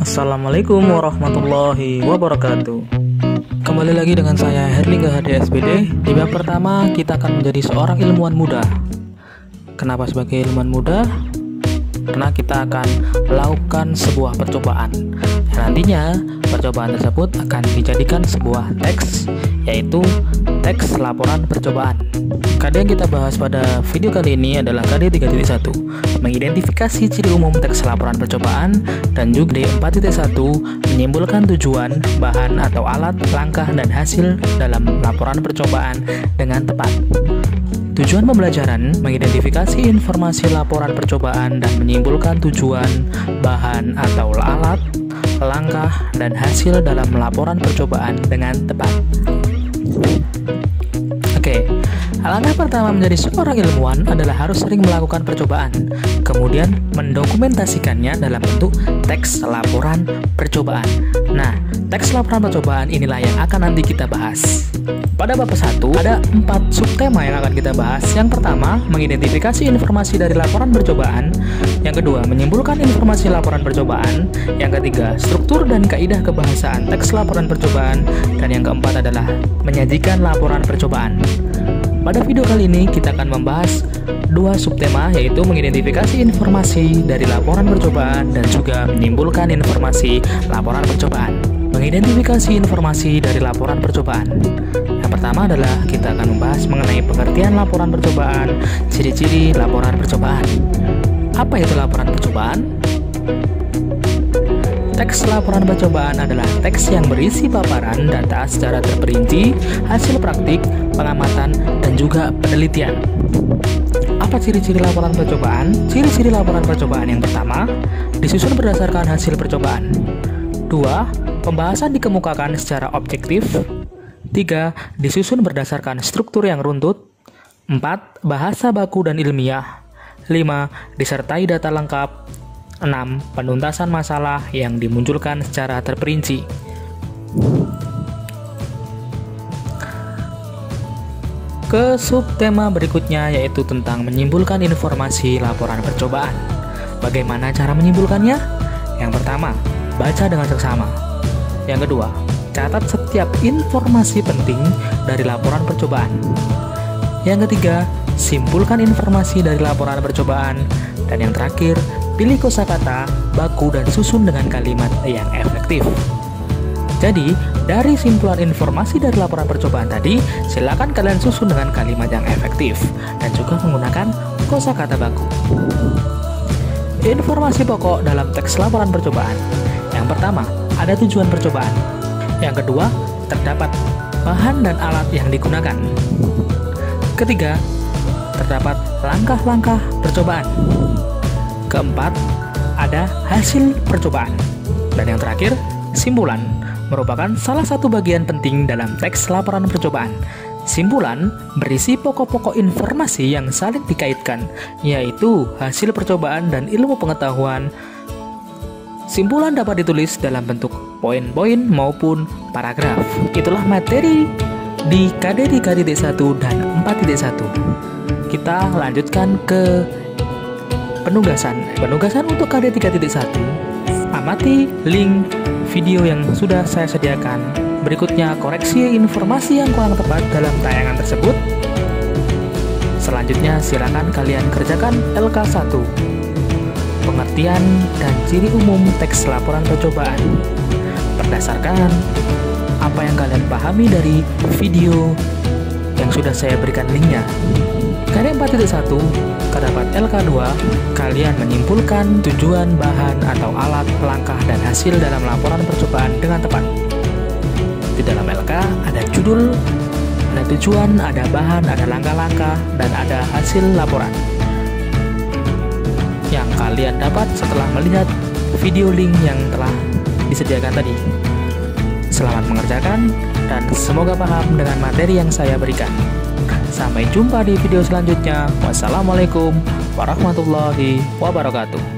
Assalamualaikum warahmatullahi wabarakatuh. Kembali lagi dengan saya Herlingga HDSBD. Di bab pertama kita akan menjadi seorang ilmuwan muda. Kenapa sebagai ilmuwan muda? Karena kita akan melakukan sebuah percobaan. Nantinya percobaan tersebut akan dijadikan sebuah teks, yaitu teks laporan percobaan. KD yang kita bahas pada video kali ini adalah KD 3.1, mengidentifikasi ciri umum teks laporan percobaan, dan juga KD 4.1, menyimpulkan tujuan, bahan atau alat, langkah, dan hasil dalam laporan percobaan dengan tepat. Tujuan pembelajaran mengidentifikasi informasi laporan percobaan dan menyimpulkan tujuan, bahan atau alat, langkah, dan hasil dalam laporan percobaan dengan tepat. Oke, langkah pertama menjadi seorang ilmuwan adalah harus sering melakukan percobaan, kemudian mendokumentasikannya dalam bentuk teks laporan percobaan. Nah, teks laporan percobaan inilah yang akan nanti kita bahas. Pada bab 1 ada 4 subtema yang akan kita bahas. Yang pertama, mengidentifikasi informasi dari laporan percobaan. Yang kedua, menyimpulkan informasi laporan percobaan. Yang ketiga, struktur dan kaidah kebahasaan teks laporan percobaan. Dan yang keempat adalah menyajikan laporan percobaan. Pada video kali ini kita akan membahas 2 subtema, yaitu mengidentifikasi informasi dari laporan percobaan dan juga menyimpulkan informasi laporan percobaan. Mengidentifikasi informasi dari laporan percobaan. Yang pertama adalah kita akan membahas mengenai pengertian laporan percobaan, ciri-ciri laporan percobaan. Apa itu laporan percobaan? Teks laporan percobaan adalah teks yang berisi paparan data secara terperinci, hasil praktik, pengamatan, dan juga penelitian. Apa ciri-ciri laporan percobaan? Ciri-ciri laporan percobaan yang pertama, disusun berdasarkan hasil percobaan. 2. Pembahasan dikemukakan secara objektif. 3. Disusun berdasarkan struktur yang runtut. 4. Bahasa baku dan ilmiah. 5. Disertai data lengkap. 6. Penuntasan masalah yang dimunculkan secara terperinci. Ke subtema berikutnya, yaitu tentang menyimpulkan informasi laporan percobaan. Bagaimana cara menyimpulkannya? Yang pertama, baca dengan seksama. Yang kedua, catat setiap informasi penting dari laporan percobaan. Yang ketiga, simpulkan informasi dari laporan percobaan. Dan yang terakhir, pilih kosakata, baku, dan susun dengan kalimat yang efektif. Jadi, dari simpulan informasi dari laporan percobaan tadi, silakan kalian susun dengan kalimat yang efektif dan juga menggunakan kosakata baku. Informasi pokok dalam teks laporan percobaan. Yang pertama, ada tujuan percobaan. Yang kedua, terdapat bahan dan alat yang digunakan. Ketiga, terdapat langkah-langkah percobaan. Keempat, ada hasil percobaan. Dan yang terakhir, simpulan, merupakan salah satu bagian penting dalam teks laporan percobaan. Simpulan berisi pokok-pokok informasi yang saling dikaitkan, yaitu hasil percobaan dan ilmu pengetahuan. Simpulan dapat ditulis dalam bentuk poin-poin maupun paragraf. Itulah materi di KD 3.1 dan 4.1. Kita lanjutkan ke penugasan. Penugasan untuk KD 3.1. Amati link video yang sudah saya sediakan. Berikutnya, koreksi informasi yang kurang tepat dalam tayangan tersebut. Selanjutnya, silakan kalian kerjakan LK1. Pengertian dan ciri umum teks laporan percobaan. Berdasarkan apa yang kalian pahami dari video yang sudah saya berikan linknya. KD 4.1, terdapat LK2, kalian menyimpulkan tujuan, bahan, atau alat, langkah, dan hasil dalam laporan percobaan dengan tepat. Di dalam LK ada judul, ada tujuan, ada bahan, ada langkah-langkah, dan ada hasil laporan yang kalian dapat setelah melihat video link yang telah disediakan tadi. Selamat mengerjakan dan semoga paham dengan materi yang saya berikan. Sampai jumpa di video selanjutnya. Wassalamualaikum warahmatullahi wabarakatuh.